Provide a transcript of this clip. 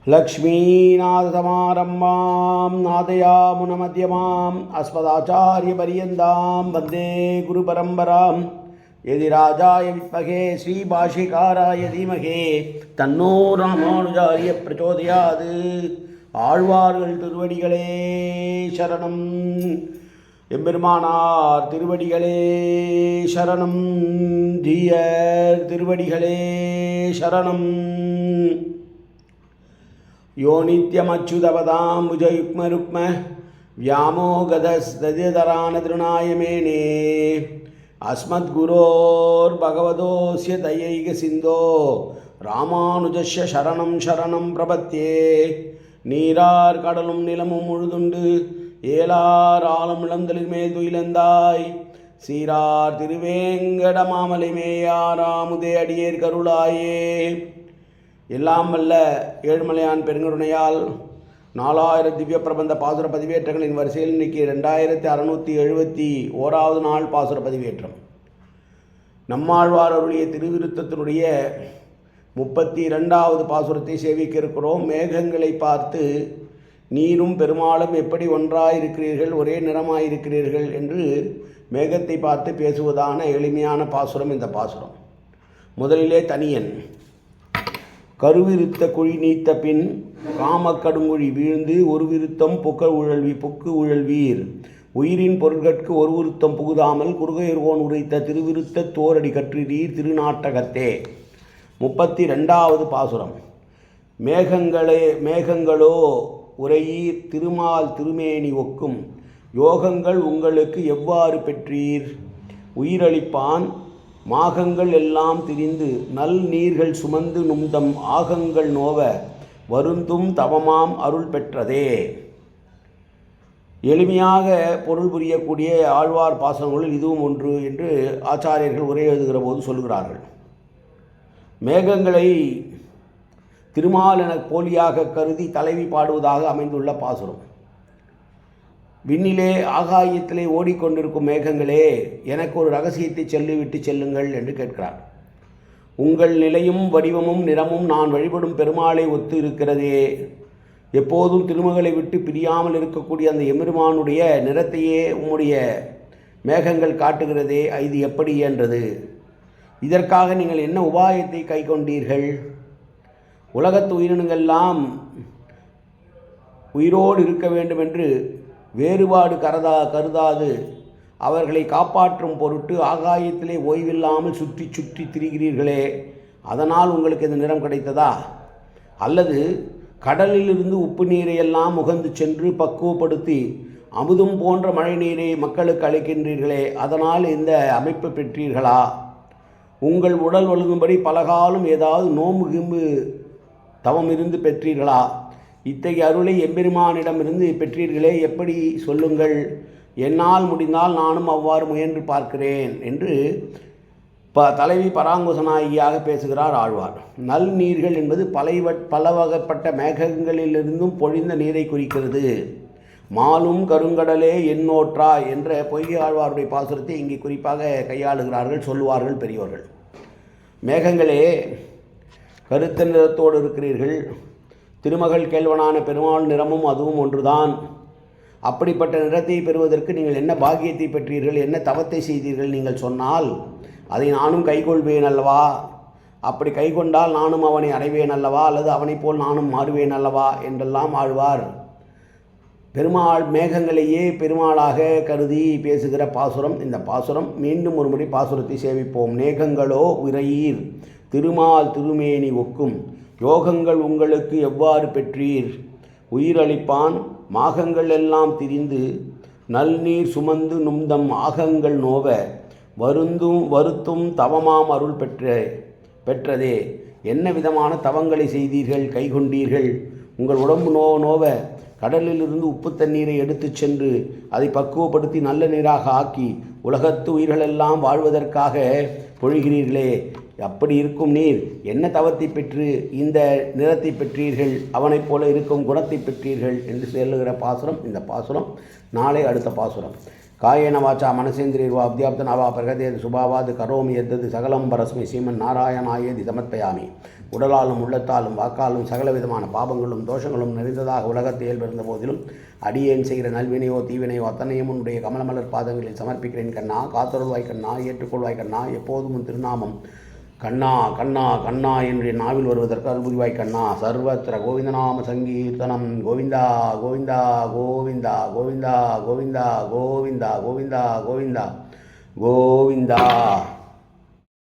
लक्ष्मीनाथसमारम्भां नादयामुनमध्यमाम् अस्मदाचार्यपर्यन्तां वन्दे गुरुपरम्परां यदिराजाय विद्महे श्रीभाष्यकाराय धीमहि तन्नो रामानुजार्य प्रचोदयात्. ஆழ்வார்கள் திருவடிகளே சரணம். எம்பெருமானார் திருவடிகளே சரணம். தீயர் திருவடிகளே சரணம். यो नित्यमच्युतपदाम्बुजयुग्मरुक्म व्यामोगदस्तदितरानतृणाय मेने अस्मद्गुरोर्भगवतोऽस्य दयैकसिन्धो ராமானுஜஸ்ய சரணம் சரணம் பிரபத்தியே. நீரார் கடலும் நிலமும் முழுதுண்டு ஏலார் ஆலம் இளந்தலில் மேல் துயிலந்தாய் சீரார் திருவேங்கட மாமலை மேயாராமுதே அடியேர் கருளாயே. எல்லாம் வல்ல ஏழுமலையான் பெருங்கருணையால் 4000 திவ்ய பிரபந்த பாசுர பதிவேற்றங்களின் வரிசையில் இன்றைக்கி 2671வது நாள் பாசுர பதிவேற்றம். நம்மாழ்வார் அருளிய திருவிருத்தத்தினுடைய 32வது பாசுரத்தை சேவிக்க இருக்கிறோம். மேகங்களை பார்த்து நீரும் பெருமாளும் எப்படி ஒன்றாயிருக்கிறீர்கள், ஒரே நிறமாயிருக்கிறீர்கள் என்று மேகத்தை பார்த்து பேசுவதான எளிமையான பாசுரம் இந்த பாசுரம். முதலிலே தனியன். கருவிருத்த குழி நீத்த பின் காமக்கடுங்குழி வீழ்ந்து ஒரு விருத்தம் புக்கு உழல்வீர் உயிரின் பொருட்கட்கு ஒரு விருத்தம் புகுதாமல் குறுகையர்வோன் உரைத்த திருவிருத்த தோரடி கற்றீர் திருநாட்டகத்தே. 32வது பாசுரம். மேகங்களோ உரையீர் திருமால் திருமேனி ஒக்கும் யோகங்கள் உங்களுக்கு எவ்வாறு பெற்றீர். உயிரளிப்பான் மாகங்கள் எல்லாம் திரிந்து நல் நீர்கள் சுமந்து நும்தம் ஆகங்கள் நோவ வருந்தும் தவமாம் அருள் பெற்றதே. எளிமையாக பொருள் புரியக்கூடிய ஆழ்வார் பாசனங்களில் இதுவும் ஒன்று என்று ஆச்சாரியர்கள் உரை எழுதுகிற போது சொல்கிறார்கள். மேகங்களை திருமால் என போலியாக கருதி தலைவி பாடுவதாக அமைந்துள்ள பாசுரம். விண்ணிலே ஆகாயத்திலே ஓடிக்கொண்டிருக்கும் மேகங்களே, எனக்கு ஒரு ரகசியத்தை சொல்லிவிட்டு செல்லுங்கள் என்று கேட்கிறார். உங்கள் நிலையும் வடிவமும் நிறமும் நான் வழிபடும் பெருமாளை ஒத்து இருக்கிறதே. எப்போதும் திருமகளை விட்டு பிரியாமல் இருக்கக்கூடிய அந்த எம்பெருமானுடைய நிறத்தையே உம்முடைய மேகங்கள் காட்டுகிறதே, இது எப்படி என்றது. இதற்காக நீங்கள் என்ன உபாயத்தை கை கொண்டீர்கள். உலகத்து உயிரினங்கள்லாம் உயிரோடு இருக்க வேண்டும் என்று வேறுபாடு கருதாது அவர்களை காப்பாற்றும் பொருட்டு ஆகாயத்திலே ஓய்வில்லாமல் சுற்றி சுற்றி திரிகிறீர்களே, அதனால் உங்களுக்கு இந்த நிறம் கிடைத்ததா? அல்லது கடலிலிருந்து உப்பு நீரையெல்லாம் முகந்து சென்று பக்குவப்படுத்தி அமுதும் போன்ற மழை நீரை மக்களுக்கு அளிக்கின்றீர்களே, அதனால் இந்த அமைப்பு பெற்றீர்களா? உங்கள் உடல் ஒழுங்கும்படி பலகாலம் ஏதாவது நோம்பு கிம்பு தவம் இருந்து பெற்றீர்களா? இத்தகைய அருளை எம்பெருமானிடமிருந்து பெற்றீர்களே, எப்படி சொல்லுங்கள். என்னால் முடிந்தால் நானும் அவ்வாறு முயன்று பார்க்கிறேன் என்று தலைவி பராங்குசநாயகியாக பேசுகிறார் ஆழ்வார். நல் நீர்கள் என்பது பல வகைப்பட்ட மேகங்களிலிருந்தும் பொழிந்த நீரை குறிக்கிறது. மாலும் கருங்கடலே எண்ணோற்றா என்ற பொய்கை ஆழ்வாருடைய பாசுரத்தை இங்கே குறிப்பாக கையாளுகிறார்கள், சொல்லுவார்கள் பெரியோர்கள். மேகங்களே, கருத்த நிறத்தோடு இருக்கிறீர்கள். திருமகள் கேள்வனான பெருமாள் நிறமும் அதுவும் ஒன்றுதான். அப்படிப்பட்ட நிறத்தை பெறுவதற்கு நீங்கள் என்ன பாக்கியத்தை பெற்றீர்கள், என்ன தவத்தை செய்தீர்கள் நீங்கள் சொன்னால் அதை நானும் கைகொள்வேன் அல்லவா. அப்படி கைகொண்டால் நானும் அவனை அடைவேன் அல்லவா, அல்லது அவனைப் போல் நானும் மாறுவேன் அல்லவா என்றெல்லாம் ஆழ்வார் பெருமாள் மேகங்களையே பெருமாளாக கருதி பேசுகிற பாசுரம் இந்த பாசுரம். மீண்டும் ஒரு முறை பாசுரத்தை சேவிப்போம். மேகங்களோ உரையீர் திருமால் திருமேனி ஒக்கும் யோகங்கள் உங்களுக்கு எவ்வாறு பெற்றீர். உயிரளிப்பான் மாகங்கள் எல்லாம் திரிந்து நல்நீர் சுமந்து நும்தம் ஆகங்கள் நோவ வருத்தும் தவமாம் அருள் பெற்றதே. என்ன விதமான தவங்களை செய்தீர்கள், கைகொண்டீர்கள். உங்கள் உடம்பு நோவ கடலிலிருந்து உப்பு தண்ணீரை எடுத்து சென்று அதை பக்குவப்படுத்தி நல்ல நீராக ஆக்கி உலகத்து உயிர்களெல்லாம் வாழ்வதற்காக பொழிகிறீர்களே, அப்படி இருக்கும் நீர் என்ன தவத்தை பெற்று இந்த நிறத்தை பெற்றீர்கள், அவனைப் போல இருக்கும் குணத்தை பெற்றீர்கள் என்று சொல்லுகிற பாசுரம் இந்த பாசுரம். நாளை அடுத்த பாசுரம். காயேன வாச்சா மனசேந்திரியர்வா அப்தியாப்தனாவா பிரகதேது சுபாவாது கரோமி எத்தது சகலம் பரஸ்மை ஸ்ரீமன் நாராயணாயேதி சமர்ப்பயாமி. உடலாலும் உள்ளத்தாலும் வாக்காலும் சகல விதமான பாபங்களும் தோஷங்களும் நிறைந்ததாக உலகத்தை இயல்பிருந்த போதிலும் அடியேன் செய்கிற நல்வினையோ தீவினையோ அத்தனையும் உன்னுடைய கமலமலர் பாதங்களில் சமர்ப்பிக்கிறேன் கண்ணா. காத்தொருள்வாய் கண்ணா, ஏற்றுக்கொள்வாய் கண்ணா. எப்போதும் உன் திருநாமம் கண்ணா கண்ணா கண்ணா என்று நாவில் வருவதற்கு அருள்புரிவாய் கண்ணா. சர்வத்திர கோவிந்தநாம சங்கீர்த்தனம். கோவிந்தா கோவிந்தா கோவிந்தா கோவிந்தா கோவிந்தா கோவிந்தா கோவிந்தா கோவிந்தா கோவிந்தா.